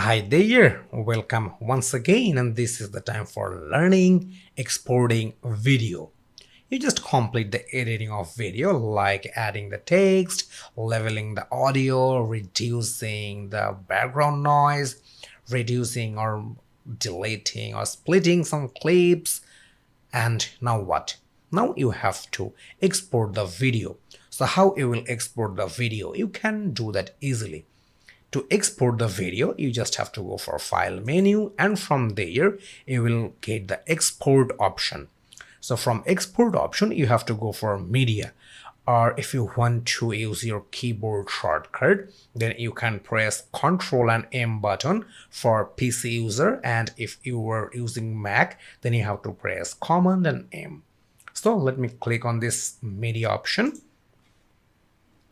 Hi there, welcome once again, and this is the time for learning exporting video. You just complete the editing of video like adding the text, leveling the audio, reducing the background noise, reducing or deleting or splitting some clips. And now what? Now you have to export the video. So how you will export the video? You can do that easily. To export the video, you just have to go for File menu, and from there you will get the export option. So from export option, you have to go for media, or if you want to use your keyboard shortcut, then you can press Ctrl and M button for PC user, and if you were using Mac, then you have to press Command and M. So let me click on this media option.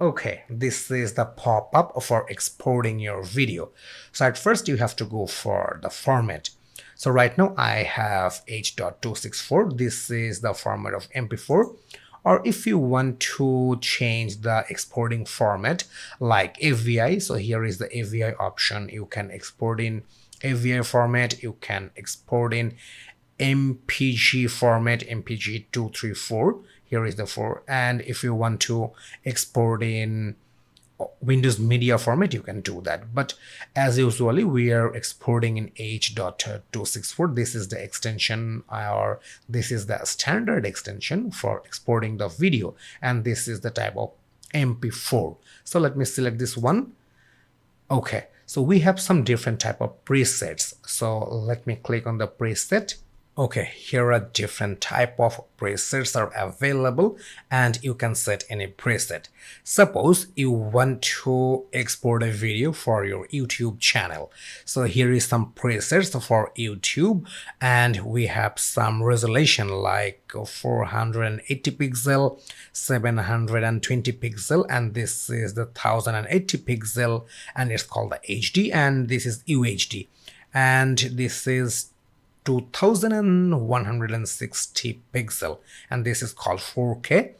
Okay, this is the pop-up for exporting your video. So at first you have to go for the format. So right now I have H.264. This is the format of MP4. Or if you want to change the exporting format like AVI, so here is the AVI option. You can export in AVI format, you can export in MPG format, MPG 234. Here is the 4, and if you want to export in Windows Media format, you can do that. But as usually, we are exporting in H.264. This is the extension, or this is the standard extension for exporting the video, and this is the type of MP4. So let me select this one. Okay, so we have some different type of presets. So let me click on the preset. Okay, here are different type of presets are available, and you can set any preset. Suppose you want to export a video for your YouTube channel. So here is some presets for YouTube, and we have some resolution like 480 pixel, 720 pixel, and this is the 1080 pixel, and it's called the HD, and this is UHD, and this is 2160 pixel, and this is called 4K.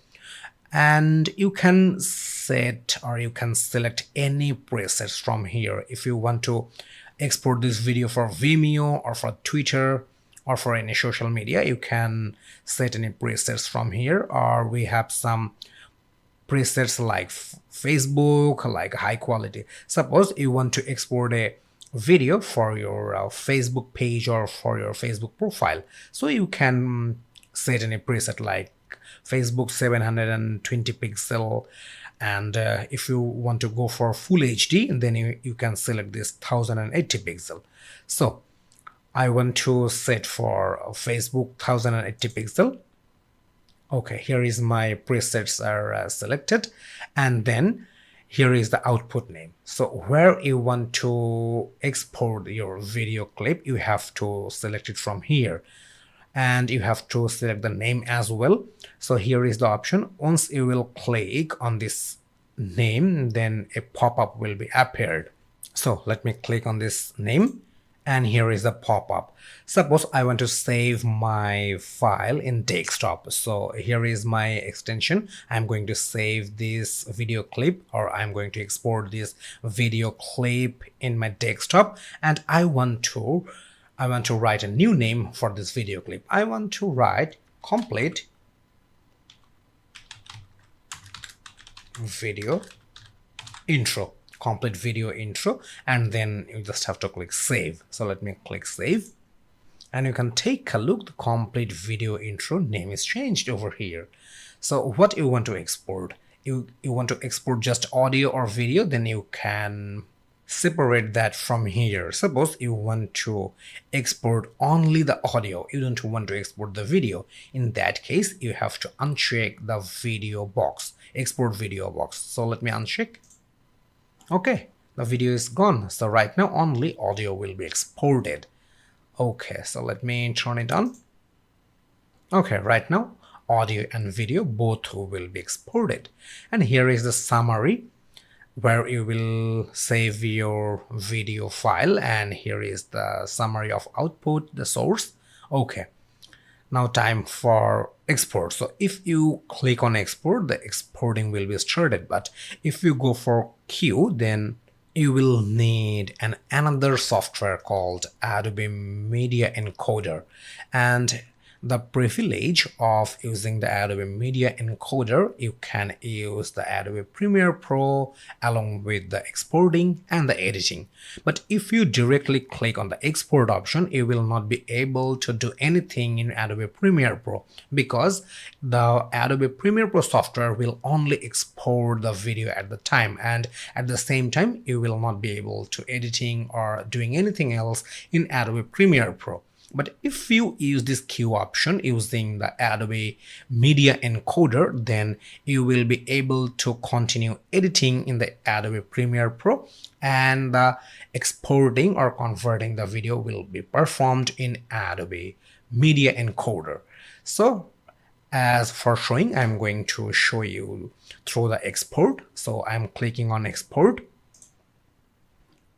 And you can set or you can select any presets from here. If you want to export this video for Vimeo or for Twitter or for any social media, you can set any presets from here. Or we have some presets like Facebook, like high quality. Suppose you want to export a video for your Facebook page or for your Facebook profile, so you can set any preset like Facebook 720 pixel, and if you want to go for full HD, then you can select this 1080 pixel. So I want to set for Facebook 1080 pixel. Okay, here is my presets are selected, and then here is the output name. So where you want to export your video clip, you have to select it from here, and you have to select the name as well. So here is the option. Once you will click on this name, then a pop-up will be appeared. So let me click on this name, and here is the pop-up. Suppose I want to save my file in desktop. So here is my extension. I'm going to save this video clip, or I'm going to export this video clip in my desktop, and I want to write a new name for this video clip. I want to write complete video intro. Complete video intro, and then you just have to click save. So let me click save, and you can take a look. The complete video intro name is changed over here. So what you want to export, you want to export just audio or video, then you can separate that from here. Suppose you want to export only the audio, you don't want to export the video. In that case, you have to uncheck the video box, export video box. So let me uncheck. Okay, the video is gone. So right now only audio will be exported. Okay, so let me turn it on. Okay, right now audio and video both will be exported. And here is the summary where you will save your video file, and here is the summary of output, the source. Okay, now time for export. So if you click on export, the exporting will be started, but if you go for queue, then you will need another software called Adobe Media Encoder, and the privilege of using the Adobe Media Encoder, you can use the Adobe Premiere Pro along with the exporting and the editing. But if you directly click on the export option, you will not be able to do anything in Adobe Premiere Pro, because the Adobe Premiere Pro software will only export the video at the time, and at the same time you will not be able to editing or doing anything else in Adobe Premiere Pro. But if you use this Q option using the Adobe Media Encoder, then you will be able to continue editing in the Adobe Premiere Pro, and the exporting or converting the video will be performed in Adobe Media Encoder. So as for showing, I'm going to show you through the export. So I'm clicking on export.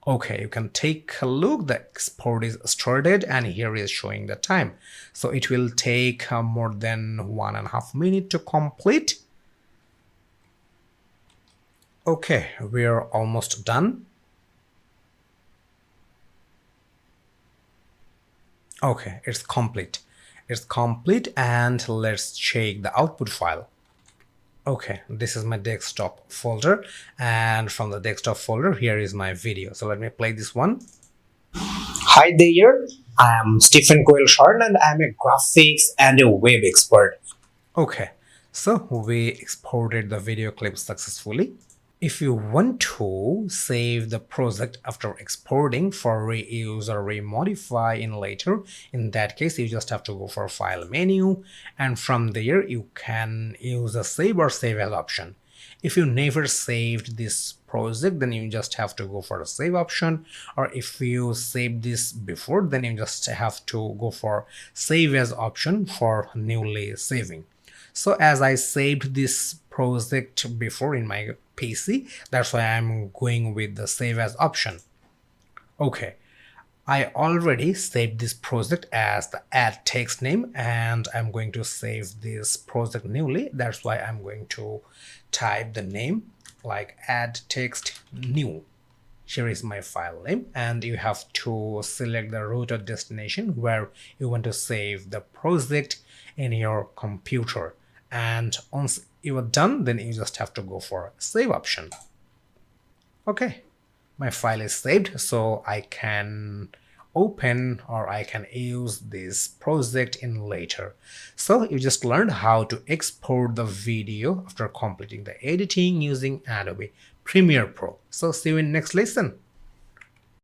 Okay, you can take a look, the export is started and here is showing the time. So it will take more than 1.5 minutes to complete. Okay, we're almost done. Okay, it's complete. It's complete, and let's check the output file. Okay, this is my desktop folder, and from the desktop folder here is my video. So let me play this one. Hi there, I'm Stephen Coyle Shorn and I'm a graphics and a web expert. Okay, so we exported the video clip successfully. If you want to save the project after exporting for reuse or remodify in later, in that case you just have to go for file menu, and from there you can use the save or save as option. If you never saved this project, then you just have to go for the save option, or if you saved this before, then you just have to go for save as option for newly saving. So as I saved this project before in my PC, that's why I'm going with the save as option. Okay, I already saved this project as the add text name, and I'm going to save this project newly. That's why I'm going to type the name like add text new. Here is my file name, and you have to select the root or destination where you want to save the project in your computer. And once you are done, then you just have to go for save option. Okay, my file is saved, so I can open or I can use this project in later. So you just learned how to export the video after completing the editing using Adobe Premiere Pro. So see you in next lesson.